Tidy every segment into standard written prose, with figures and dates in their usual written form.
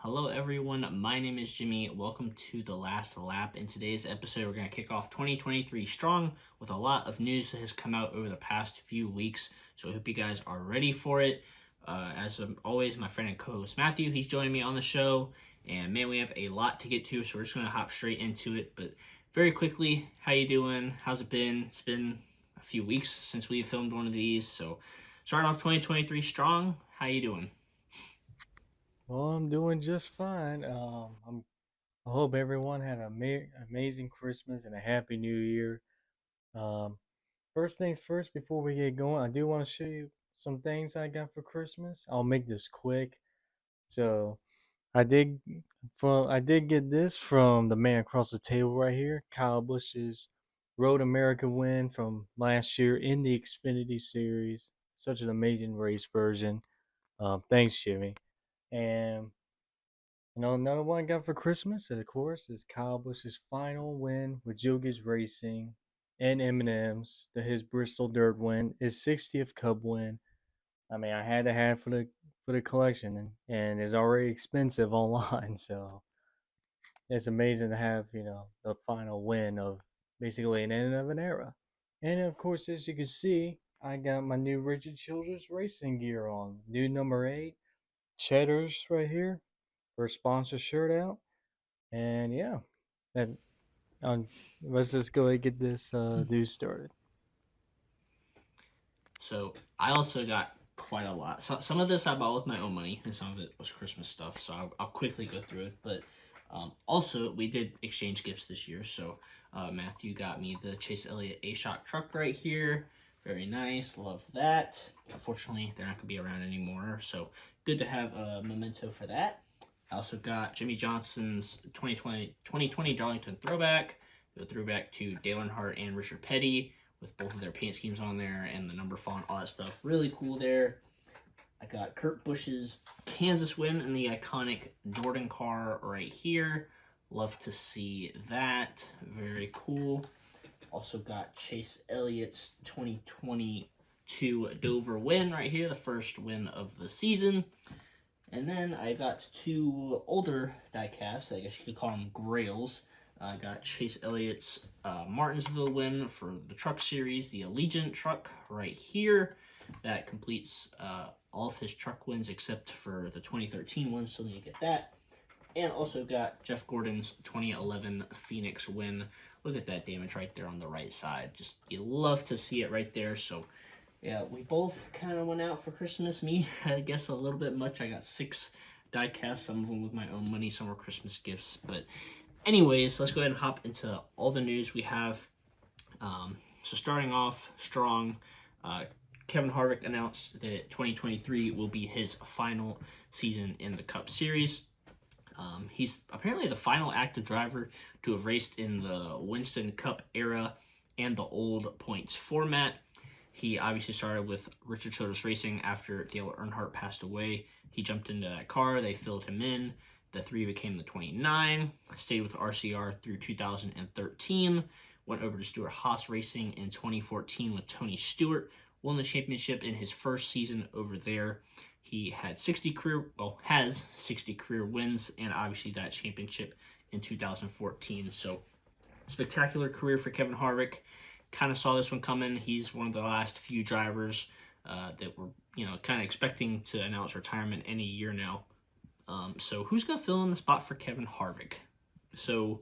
Hello everyone, my name is Jimmy. Welcome to the last lap. In today's episode, we're going to kick off 2023 strong with a lot of news that has come out over the past few weeks. So I hope you guys are ready for it. As always, my friend and co-host Matthew, he's joining me on the show. And man, we have a lot to get to, so we're just going to hop straight into it. But very quickly, how you doing? How's it been? It's been a few weeks since we filmed one of these. So starting off 2023 strong, how you doing? Well, I'm doing just fine. I hope everyone had an amazing Christmas and a happy New Year. Um, First things first, before we get going, I do want to show you some things I got for Christmas. I'll make this quick. So I did, I did get this from the man across the table right here, Kyle Busch's Road America win from last year in the Xfinity Series. Such an amazing race version. Thanks, Jimmy. And another one I got for Christmas, of course, is Kyle Busch's final win with Joe Gibbs Racing and M&M's. His Bristol Dirt win, his 60th Cup win. I mean, I had to have for the collection, and it's already expensive online, so it's amazing to have the final win of basically an end of an era. And of course, as you can see, I got my new Richard Childress racing gear on, new number 8, Cheddar's right here, for sponsor shirt out. And yeah, that let's just go ahead and get this news started. So I also got quite a lot. Some of this I bought with my own money, and some of it was Christmas stuff. So I'll quickly go through it. But also, we did exchange gifts this year. So Matthew got me the Chase Elliott A-Shock truck right here. Very nice. Love that. Unfortunately, they're not going to be around anymore. So good to have a memento for that. I also got Jimmy Johnson's 2020 Darlington throwback. The throwback to Dale Earnhardt and Richard Petty, with both of their paint schemes on there and the number font, all that stuff. Really cool there. I got Kurt Busch's Kansas win in the iconic Jordan car right here. Love to see that. Very cool. Also got Chase Elliott's 2022 Dover win right here, the first win of the season. And then I got two older diecasts, I guess you could call them grails. I got Chase Elliott's Martinsville win for the truck series, the Allegiant truck right here. That completes all of his truck wins except for the 2013 one, so you get that. And also got Jeff Gordon's 2011 Phoenix win. Look at that damage right there on the right side. Just, you love to see it right there. So yeah, we both kind of went out for Christmas. Me, I guess a little bit much. I got 6 die casts, some of them with my own money, some were Christmas gifts. But anyways, let's go ahead and hop into all the news we have. So starting off strong, Kevin Harvick announced that 2023 will be his final season in the Cup Series. He's apparently the final active driver to have raced in the Winston Cup era and the old points format. He obviously started with Richard Childress Racing after Dale Earnhardt passed away. He jumped into that car. They filled him in. The 3 became the 29. Stayed with RCR through 2013. Went over to Stewart-Haas Racing in 2014 with Tony Stewart. Won the championship in his first season over there. He had has 60 career wins, and obviously that championship in 2014. So spectacular career for Kevin Harvick. Kind of saw this one coming. He's one of the last few drivers that were, kind of expecting to announce retirement any year now. So who's going to fill in the spot for Kevin Harvick? So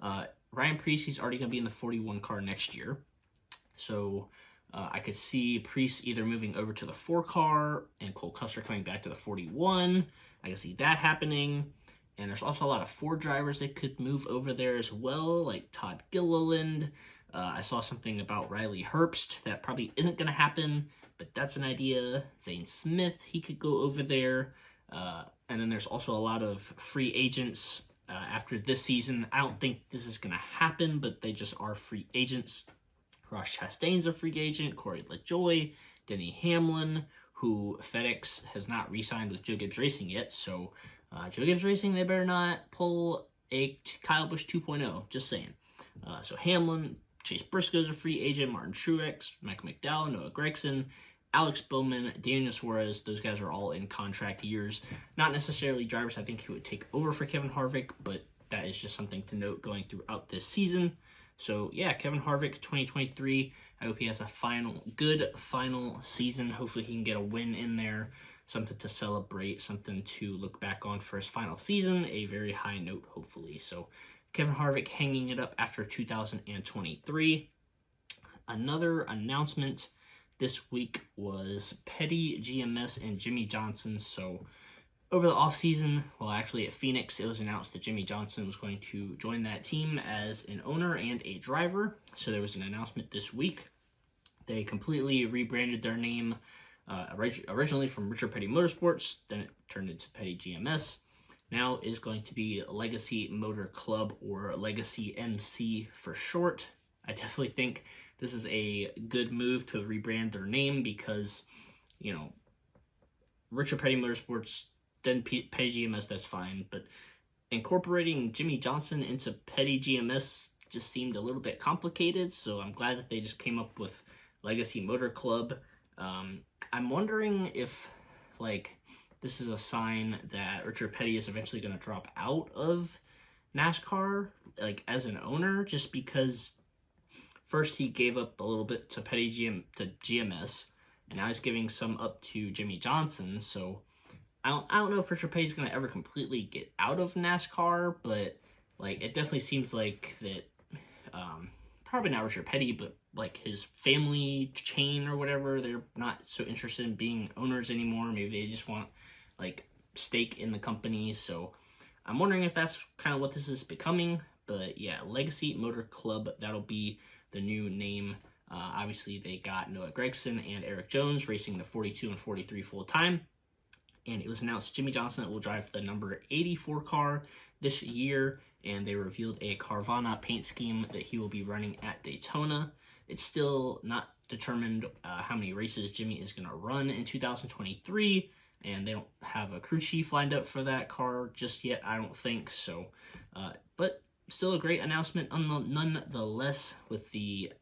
Ryan Preece, he's already going to be in the 41 car next year. So I could see Preece either moving over to the 4 car and Cole Custer coming back to the 41. I can see that happening. And there's also a lot of Ford drivers that could move over there as well, like Todd Gilliland. I saw something about Riley Herbst. That probably isn't going to happen, but that's an idea. Zane Smith, he could go over there. And then there's also a lot of free agents after this season. I don't think this is going to happen, but they just are free agents. Ross Chastain's a free agent. Corey LaJoie, Denny Hamlin, who FedEx has not re-signed with Joe Gibbs Racing yet. So Joe Gibbs Racing, they better not pull a Kyle Busch 2.0. Just saying. So Hamlin, Chase Briscoe's a free agent. Martin Truex, Mike McDowell, Noah Gragson, Alex Bowman, Daniel Suarez, those guys are all in contract years. Not necessarily drivers I think who would take over for Kevin Harvick, but that is just something to note going throughout this season. So yeah, Kevin Harvick 2023. I hope he has a good final season. Hopefully he can get a win in there, something to celebrate, something to look back on for his final season, a very high note hopefully. So Kevin Harvick hanging it up after 2023. Another announcement this week was Petty GMS and Jimmy Johnson. So over the offseason, well, actually at Phoenix, it was announced that Jimmy Johnson was going to join that team as an owner and a driver. So there was an announcement this week. They completely rebranded their name originally from Richard Petty Motorsports, then it turned into Petty GMS. Now is going to be Legacy Motor Club, or Legacy MC for short. I definitely think this is a good move to rebrand their name because, you know, Richard Petty Motorsports, then Petty GMS, that's fine. But incorporating Jimmy Johnson into Petty GMS just seemed a little bit complicated. So I'm glad that they just came up with Legacy Motor Club. I'm wondering if, like, this is a sign that Richard Petty is eventually going to drop out of NASCAR, like, as an owner, just because first he gave up a little bit to GMS, and now he's giving some up to Jimmy Johnson. So I don't know if Richard Petty's going to ever completely get out of NASCAR, but like it definitely seems like that. Probably not Richard Petty, but like his family chain or whatever, they're not so interested in being owners anymore. Maybe they just want like stake in the company. So I'm wondering if that's kind of what this is becoming. But yeah, Legacy Motor Club, that'll be the new name. Obviously, they got Noah Gragson and Eric Jones racing the 42 and 43 full time. And it was announced Jimmy Johnson will drive the number 84 car this year. And they revealed a Carvana paint scheme that he will be running at Daytona. It's still not determined how many races Jimmy is going to run in 2023. And they don't have a crew chief lined up for that car just yet, I don't think. So, but still a great announcement nonetheless, with the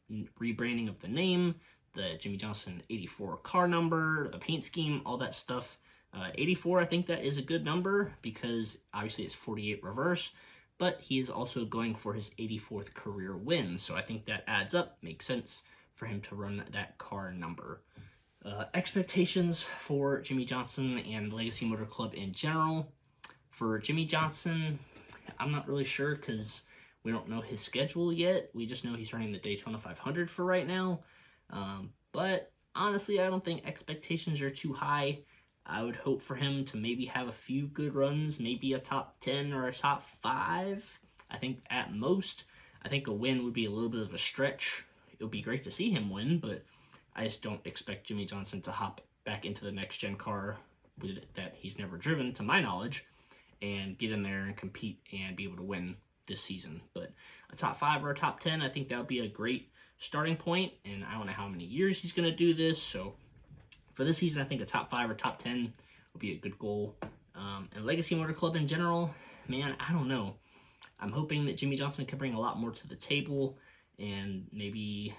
rebranding of the name, the Jimmy Johnson 84 car number, the paint scheme, all that stuff. 84, I think that is a good number because obviously it's 48 reverse, but he is also going for his 84th career win. So I think that adds up, makes sense for him to run that car number. Expectations for Jimmy Johnson and Legacy Motor Club in general. For Jimmy Johnson, I'm not really sure because we don't know his schedule yet. We just know he's running the Daytona 500 for right now. But honestly, I don't think expectations are too high. I would hope for him to maybe have a few good runs, maybe a top 10 or a top 5. I think at most, I think a win would be a little bit of a stretch. It would be great to see him win, but I just don't expect Jimmy Johnson to hop back into the next gen car that he's never driven, to my knowledge, and get in there and compete and be able to win this season. But a top 5 or a top 10, I think that would be a great starting point, and I don't know how many years he's going to do this, so for this season, I think a top 5 or top 10 would be a good goal. And Legacy Motor Club in general, man, I don't know. I'm hoping that Jimmy Johnson can bring a lot more to the table, and maybe,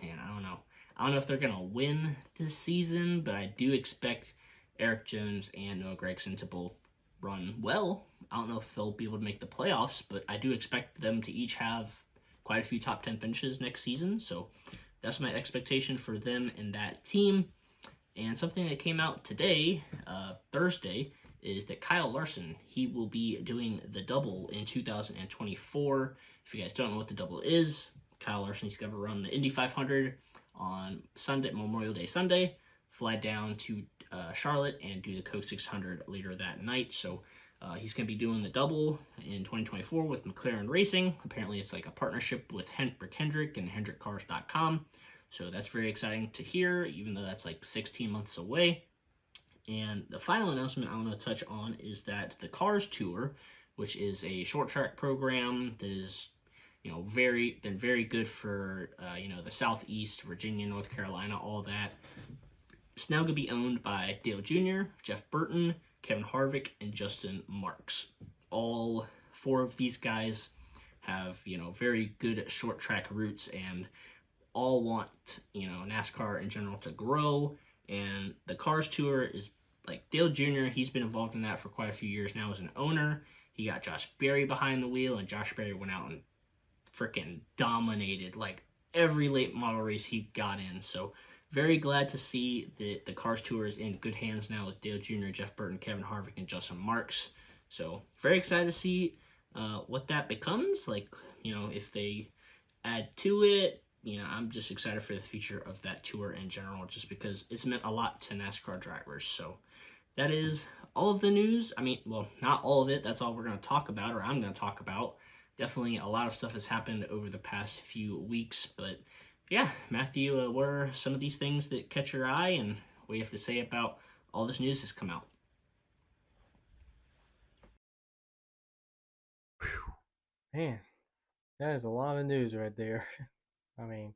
man, I don't know. I don't know if they're going to win this season, but I do expect Eric Jones and Noah Gragson to both run well. I don't know if they'll be able to make the playoffs, but I do expect them to each have quite a few top 10 finishes next season. So that's my expectation for them and that team. And something that came out today, Thursday, is that Kyle Larson, he will be doing the double in 2024. If you guys don't know what the double is, Kyle Larson, he's going to run the Indy 500 on Sunday, Memorial Day Sunday, fly down to Charlotte and do the Coke 600 later that night. So he's going to be doing the double in 2024 with McLaren Racing. Apparently it's like a partnership with Rick Hendrick and HendrickCars.com. So that's very exciting to hear, even though that's like 16 months away. And the final announcement I want to touch on is that the Cars Tour, which is a short track program that is, you know, been very good for, the Southeast, Virginia, North Carolina, all that. It's now going to be owned by Dale Jr., Jeff Burton, Kevin Harvick, and Justin Marks. All 4 of these guys have, very good short track routes and all want, NASCAR in general to grow And the Cars Tour is like Dale Jr., he's been involved in that for quite a few years now as an owner. He got Josh Berry behind the wheel, and Josh Berry went out and freaking dominated like every late model race he got in. So very glad to see that the Cars Tour is in good hands now with Dale Jr., Jeff Burton, Kevin Harvick, and Justin Marks. So very excited to see what that becomes. Like, if they add to it, I'm just excited for the future of that tour in general, just because it's meant a lot to NASCAR drivers. So that is all of the news. I mean, well, not all of it. That's all we're going to talk about, or I'm going to talk about. Definitely a lot of stuff has happened over the past few weeks. But yeah, Matthew, what are some of these things that catch your eye, and what you have to say about all this news that's come out? Man, that is a lot of news right there. I mean,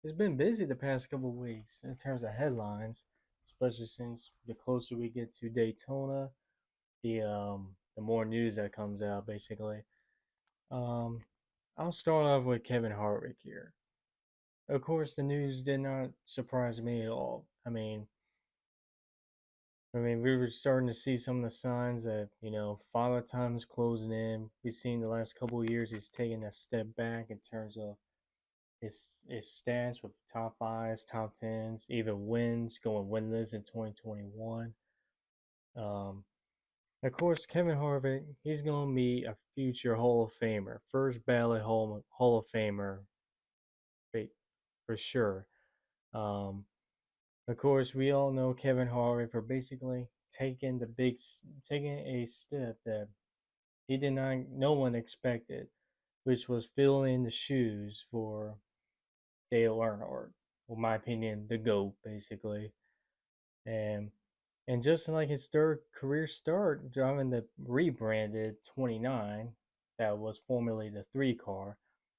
it's been busy the past couple of weeks in terms of headlines, especially since the closer we get to Daytona, the more news that comes out basically. Um, I'll start off with Kevin Harvick here. Of course, the news did not surprise me at all. I mean, we were starting to see some of the signs that Father Time is closing in. We've seen the last couple of years he's taken a step back in terms of his stats with top fives, top tens, even wins, going winless in 2021. Um, of course, Kevin Harvick, he's going to be a future Hall of Famer, first ballot Hall of Famer, for sure. Um, of course, we all know Kevin Harvick for basically taking a step that he did not, no one expected, which was filling the shoes for Dale Earnhardt. Well, my opinion, the GOAT, basically. And and just like his third career start, driving the rebranded 29, that was formerly the 3 car,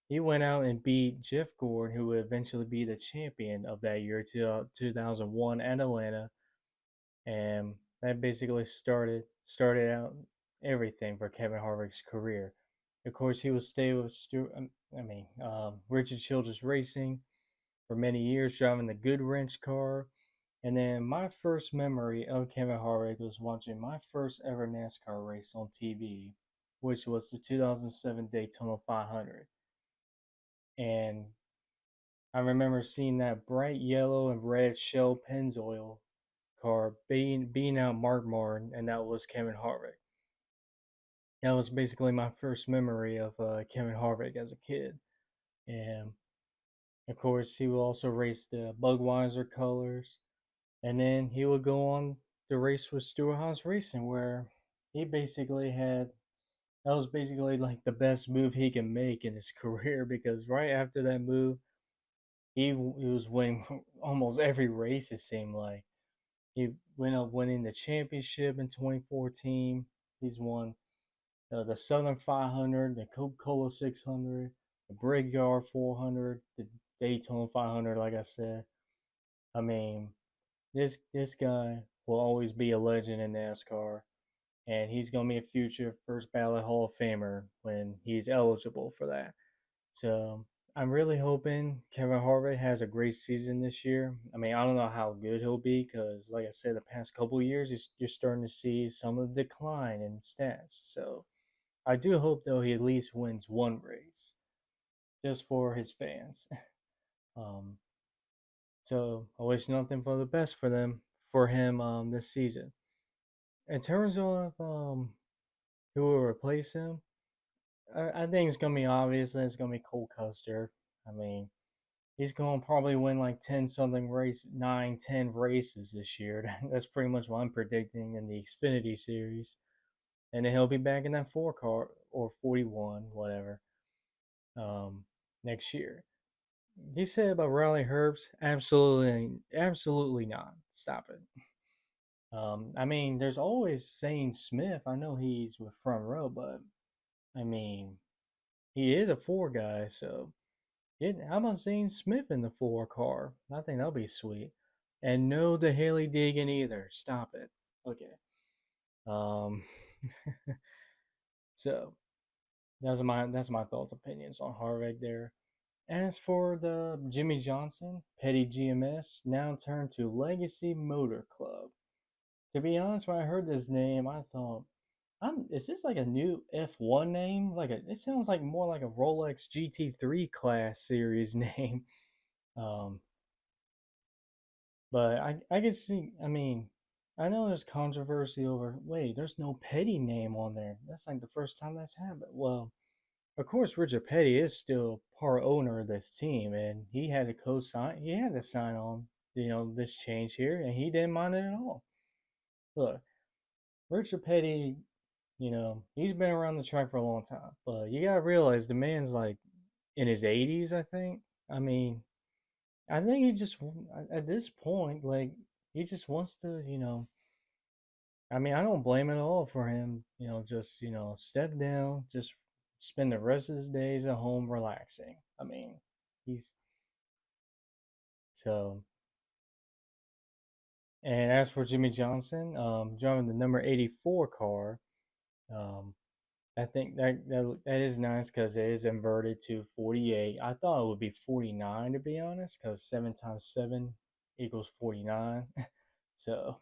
he went out and beat Jeff Gordon, who would eventually be the champion of that year, 2001 at Atlanta. And that basically started out everything for Kevin Harvick's career. Of course, he would stay with Richard Childress Racing for many years, driving the Goodwrench car. And then my first memory of Kevin Harvick was watching my first ever NASCAR race on TV, which was the 2007 Daytona 500. And I remember seeing that bright yellow and red Shell Pennzoil car being out Mark Martin, and that was Kevin Harvick. That was basically my first memory of Kevin Harvick as a kid. And of course, he will also race the Budweiser colors. And then he would go on to race with Stewart-Haas Racing, where he basically had that was basically like the best move he can make in his career, because right after that move, he was winning almost every race. It seemed like he went up winning the championship in 2014. He's won the Southern 500, the Coca-Cola 600, the Brickyard 400, the Daytona 500. Like I said, I mean, this guy will always be a legend in NASCAR, and he's gonna be a future first ballot Hall of Famer when he's eligible for that. So I'm really hoping Kevin Harvick has a great season this year. I mean, I don't know how good he'll be because, like I said, the past couple of years you're starting to see some of the decline in stats. So I do hope though he at least wins one race just for his fans. um, so I wish nothing but the best for him this season. In terms of who will replace him, I think it's gonna be obvious that it's gonna be Cole Custer. I mean, he's gonna probably win like 10 something race, 9, 10 races this year. That's pretty much what I'm predicting in the Xfinity series. And then he'll be back in that 4 car or 41, whatever, um, next year. You said about Riley Herbst? Absolutely, absolutely not. Stop it. I mean, there's always Zane Smith. I know he's with Front Row, but I mean, he is a 4 guy, so how about Zane Smith in the 4 car? I think that'll be sweet. And no the Haley Deegan either. Stop it. Okay. Um so that's my thoughts, opinions on Harvick there. As for the Jimmy Johnson, Petty GMS, now turned to Legacy Motor Club. To be honest, when I heard this name, I thought, is this like a new F1 name? It sounds like more like a Rolex GT3 class series name. Um, but I can see. I mean, I know there's controversy over. Wait, there's no Petty name on there. That's like the first time that's happened. Well, of course, Richard Petty is still part owner of this team, and he had to co-sign. He had to sign on, this change here, and he didn't mind it at all. Look, Richard Petty, he's been around the track for a long time, but you gotta realize the man's like in his 80s, I think. I mean, I think he just at this point, like he just wants to, I mean, I don't blame it at all for him, just step down, just spend the rest of his days at home relaxing. I mean, he's so. And as for Jimmy Johnson, driving the number 84 car, um, I think that is nice because it is inverted to 48. I thought it would be 49 to be honest, because 7 times 7 equals 49. So,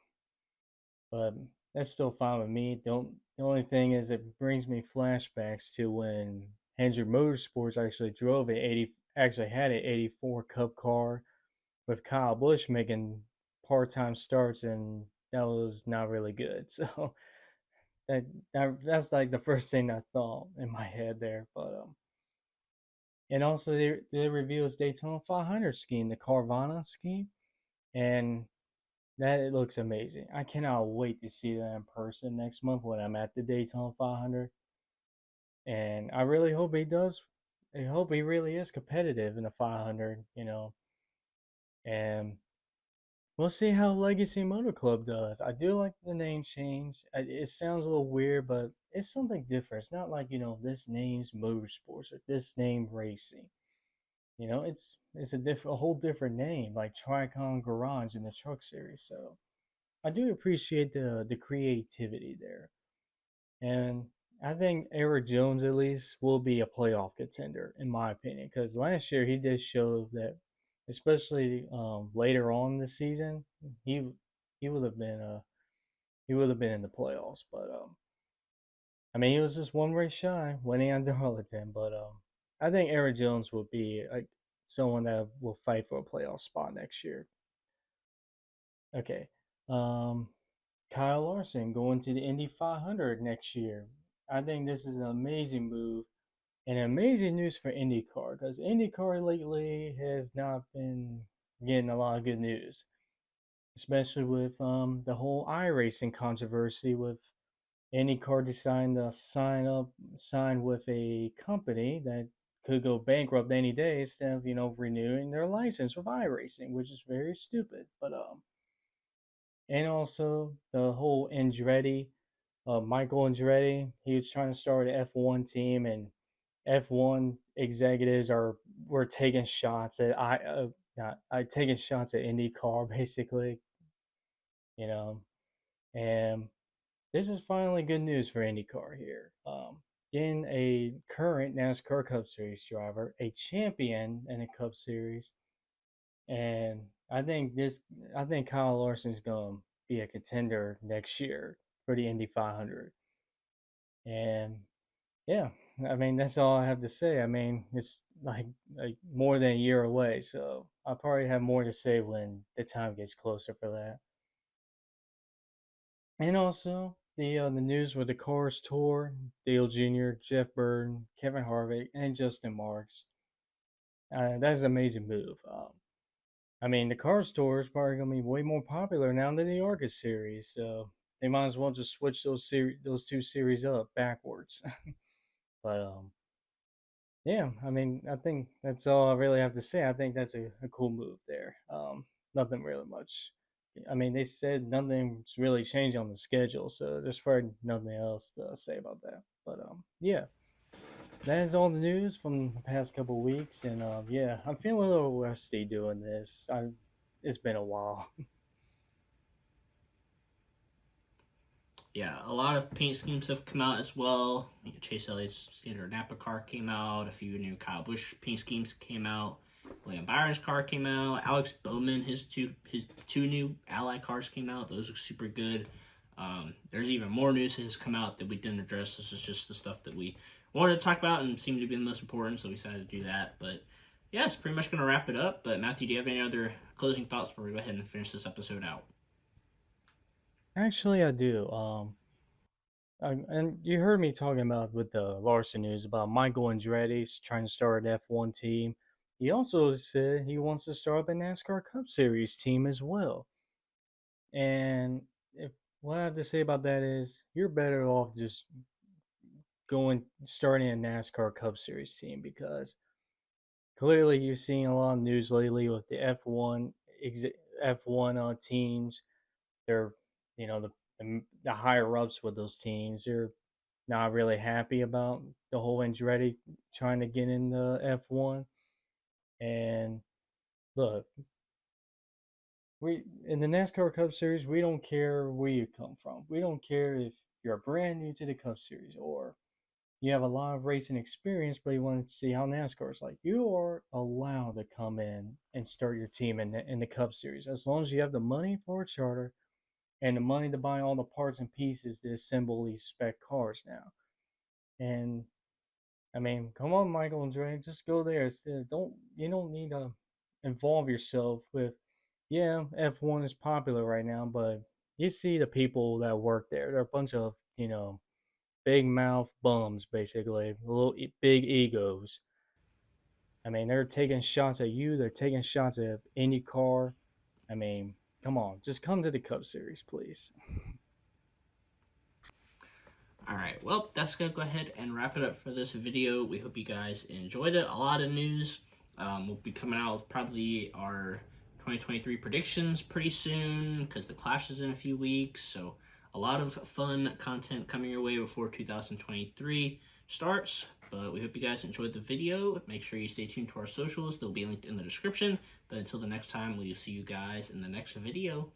but that's still fine with me. The only thing is it brings me flashbacks to when Hendrick Motorsports actually had an 84 Cup car with Kyle Busch making part-time starts, and that was not really good. So that, that's like the first thing I thought in my head there. But and also they revealed his Daytona 500 scheme, the Carvana scheme, and that it looks amazing. I cannot wait to see that in person next month when I'm at the Daytona 500. And I really hope he does. I hope he really is competitive in the 500. And we'll see how Legacy Motor Club does. I do like the name change. It sounds a little weird, but it's something different. It's not like this name's motorsports or this name racing. It's a whole different name, like Tricon Garage in the Truck Series. So I do appreciate the creativity there, and I think Eric Jones at least will be a playoff contender in my opinion, because last year he did show that, especially later on this season, he he would have been he would have been in the playoffs. But I mean, he was just one race shy winning on Darlington. But I think Eric Jones will be like someone that will fight for a playoff spot next year. Okay. Um, Kyle Larson going to the Indy 500 next year. I think this is an amazing move and amazing news for IndyCar because IndyCar lately has not been getting a lot of good news, especially with the whole iRacing controversy with IndyCar deciding to sign with a company that could go bankrupt any day instead of renewing their license with iRacing, which is very stupid. But and also the whole Andretti, Michael Andretti, he was trying to start an F1 team, and F1 executives were taking shots at not taking shots at IndyCar basically, you know, and this is finally good news for IndyCar here. Getting a current NASCAR Cup Series driver, a champion in a Cup Series, and I think Kyle Larson's going to be a contender next year for the Indy 500. And yeah, I mean that's all I have to say. I mean it's like more than a year away, so I'll probably have more to say when the time gets closer for that. And also the news with the Cars Tour, Dale Jr., Jeff Burton, Kevin Harvick, and Justin Marks. That's an amazing move. I mean, the Cars Tour is probably gonna be way more popular now than the Arca series, so they might as well just switch those two series up backwards. But yeah, I mean, I think that's all I really have to say. I think that's a cool move there. Nothing really much. I mean, they said nothing's really changed on the schedule, so there's probably nothing else to say about that. But yeah, that is all the news from the past couple of weeks, and yeah, I'm feeling a little rusty doing this. It's been a while. yeah, a lot of paint schemes have come out as well. Chase Elliott's standard Napa car came out. A few new Kyle Busch paint schemes came out. William Byron's car came out. Alex Bowman, his two new Ally cars came out. Those look super good. There's even more news that has come out that we didn't address. This is just the stuff that we wanted to talk about and seemed to be the most important, so we decided to do that. But yeah, it's pretty much going to wrap it up. But Matthew, do you have any other closing thoughts before we go ahead and finish this episode out? Actually, I do. And you heard me talking about with the Larson news about Michael Andretti's trying to start an F1 team. He also said he wants to start up a NASCAR Cup Series team as well. And if what I have to say about that is, you're better off just going starting a NASCAR Cup Series team, because clearly you're seeing a lot of news lately with the F1 teams. They're, the higher ups with those teams, they're not really happy about the whole Andretti trying to get in the F1. And look, we in the NASCAR Cup Series, we don't care where you come from. We don't care if you're brand new to the Cup Series or you have a lot of racing experience, but you want to see how NASCAR is like. You are allowed to come in and start your team in the Cup Series as long as you have the money for a charter and the money to buy all the parts and pieces to assemble these spec cars now. And I mean, come on, Michael and Dre, just go there. You don't need to involve yourself with. Yeah, F1 is popular right now, but you see the people that work there. They're a bunch of big mouth bums, basically, little big egos. I mean, they're taking shots at you. They're taking shots at any car. I mean, come on, just come to the Cup Series, please. Alright, well, that's going to go ahead and wrap it up for this video. We hope you guys enjoyed it. A lot of news. We'll be coming out with probably our 2023 predictions pretty soon because the Clash is in a few weeks. So a lot of fun content coming your way before 2023 starts. But we hope you guys enjoyed the video. Make sure you stay tuned to our socials. They'll be linked in the description. But until the next time, we'll see you guys in the next video.